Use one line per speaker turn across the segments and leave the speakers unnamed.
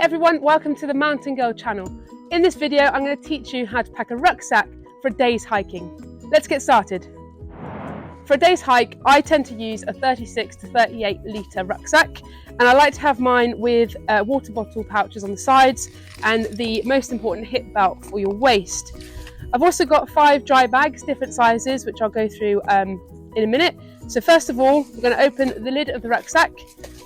everyone, welcome to the Mountain Girl channel. In this video, I'm going to teach you how to pack a rucksack for a day's hiking. Let's get started. For a day's hike, I tend to use a 36 to 38 litre rucksack, and I like to have mine with water bottle pouches on the sides and the most important hip belt for your waist. I've also got 5 dry bags, different sizes, which I'll go through in a minute. So first of all, we're going to open the lid of the rucksack,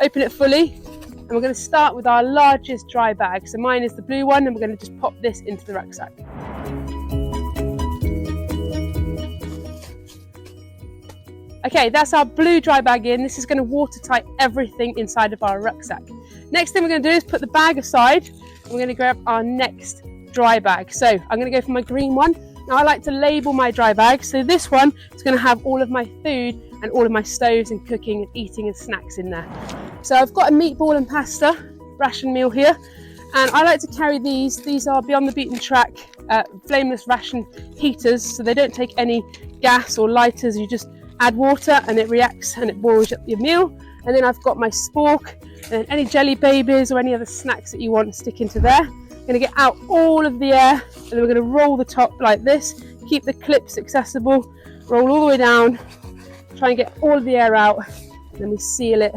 open it fully, and we're going to start with our largest dry bag. So mine is the blue one, and we're going to just pop this into the rucksack. Okay, that's our blue dry bag in. This is going to watertight everything inside of our rucksack. Next thing we're going to do is put the bag aside, and we're going to grab our next dry bag. So I'm going to go for my green one. Now I like to label my dry bag. So this one is going to have all of my food and all of my stoves and cooking and eating and snacks in there. So I've got a meatball and pasta ration meal here, and I like to carry these. These are beyond the beaten track flameless ration heaters, so they don't take any gas or lighters. You just add water and it reacts and it boils up your meal. And then I've got my spork and any jelly babies or any other snacks that you want to stick into there. I'm going to get out all of the air, and then we're going to roll the top like this, keep the clips accessible, roll all the way down, try and get all of the air out, and then we seal it.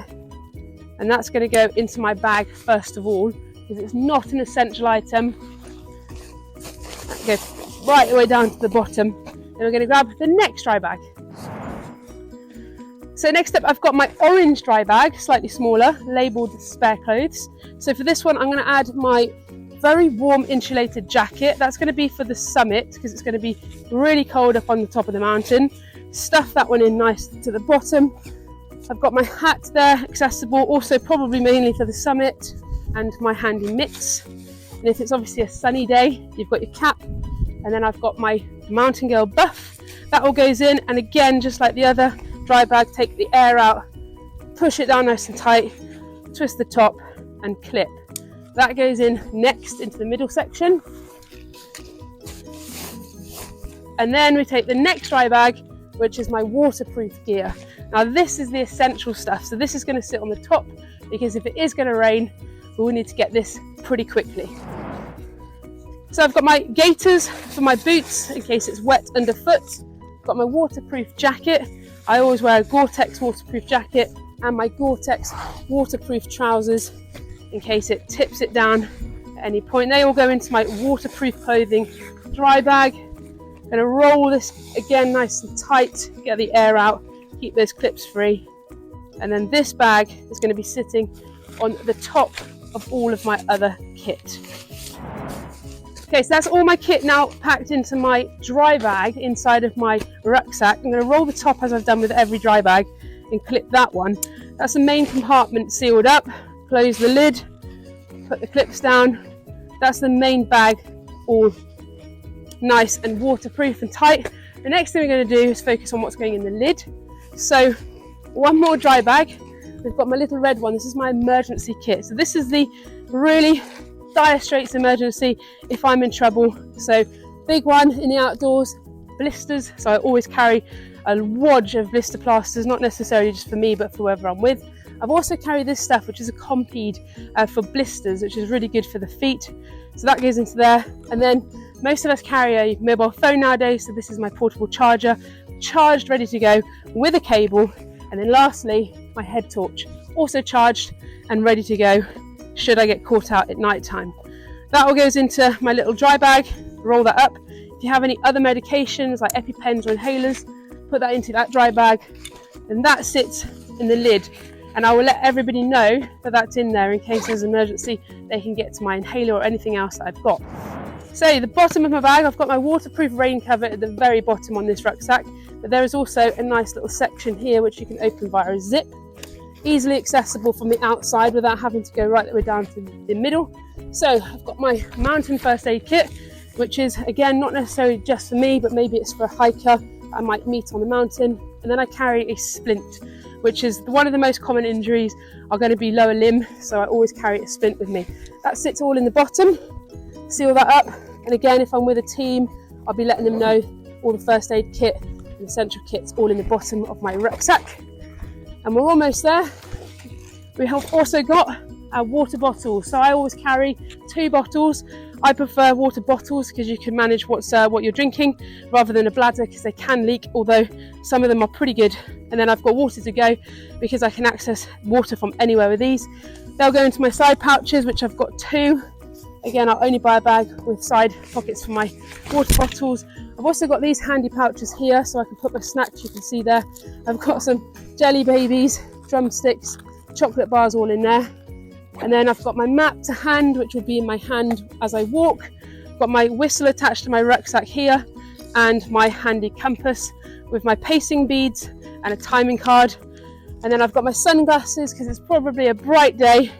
And that's going to go into my bag first of all, because it's not an essential item. Go right the way down to the bottom. Then we're going to grab the next dry bag. So next up, I've got my orange dry bag, slightly smaller, labelled spare clothes. So for this one, I'm going to add my very warm insulated jacket. That's going to be for the summit, because it's going to be really cold up on the top of the mountain. Stuff that one in nice to the bottom. I've got my hat there, accessible, also probably mainly for the summit, and my handy mitts. And if it's obviously a sunny day, you've got your cap. And then I've got my Mountain Girl buff. That all goes in, and again, just like the other dry bag, take the air out, push it down nice and tight, twist the top and clip. That goes in next into the middle section. And then we take the next dry bag, which is my waterproof gear. Now this is the essential stuff. So this is going to sit on the top, because if it is going to rain, we will need to get this pretty quickly. So I've got my gaiters for my boots in case it's wet underfoot. I've got my waterproof jacket. I always wear a Gore-Tex waterproof jacket, and my Gore-Tex waterproof trousers in case it tips it down at any point. They all go into my waterproof clothing dry bag. I'm going to roll this again nice and tight, get the air out, keep those clips free. And then this bag is going to be sitting on the top of all of my other kit. Okay, so that's all my kit now packed into my dry bag inside of my rucksack. I'm going to roll the top as I've done with every dry bag and clip that one. That's the main compartment sealed up. Close the lid, put the clips down. That's the main bag, all nice and waterproof and tight. The next thing we're going to do is focus on what's going in the lid. So one more dry bag. We've got my little red one. This is my emergency kit. So this is the really dire straits emergency if I'm in trouble. So big one in the outdoors, blisters. So I always carry a wodge of blister plasters, not necessarily just for me, but for whoever I'm with. I've also carried this stuff, which is a Compeed for blisters, which is really good for the feet. So that goes into there. And then most of us carry a mobile phone nowadays. So this is my portable charger, charged, ready to go with a cable. And then lastly, my head torch, also charged and ready to go should I get caught out at night time. That all goes into my little dry bag, roll that up. If you have any other medications like EpiPens or inhalers, put that into that dry bag, and that sits in the lid. And I will let everybody know that that's in there in case there's an emergency. They can get to my inhaler or anything else that I've got. So the bottom of my bag, I've got my waterproof rain cover at the very bottom on this rucksack, but there is also a nice little section here which you can open via a zip, easily accessible from the outside without having to go right the way down to the middle. So I've got my mountain first aid kit, which is again not necessarily just for me, but maybe it's for a hiker I might meet on the mountain. And then I carry a splint, which is one of the most common injuries are going to be lower limb, so I always carry a splint with me. That sits all in the bottom. Seal that up, and again, if I'm with a team, I'll be letting them know all the first aid kit and essential kits all in the bottom of my rucksack. And we're almost there. We have also got water bottles. So I always carry 2 bottles. I prefer water bottles because you can manage what you're drinking rather than a bladder, because they can leak, although some of them are pretty good. And then I've got water to go because I can access water from anywhere with these. They'll go into my side pouches, which I've got 2. Again, I'll only buy a bag with side pockets for my water bottles. I've also got these handy pouches here so I can put my snacks, you can see there. I've got some jelly babies, drumsticks, chocolate bars all in there. And then I've got my map to hand, which will be in my hand as I walk. I've got my whistle attached to my rucksack here, and my handy compass with my pacing beads and a timing card. And then I've got my sunglasses because it's probably a bright day.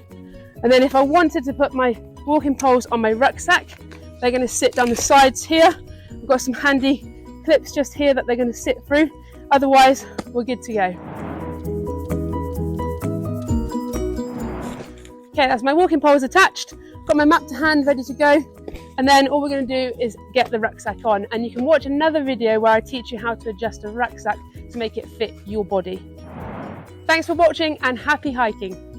And then if I wanted to put my walking poles on my rucksack, they're going to sit down the sides here. I've got some handy clips just here that they're going to sit through. Otherwise, we're good to go. Okay, that's my walking poles attached. Got my map to hand ready to go. And then all we're going to do is get the rucksack on. And you can watch another video where I teach you how to adjust a rucksack to make it fit your body. Thanks for watching and happy hiking.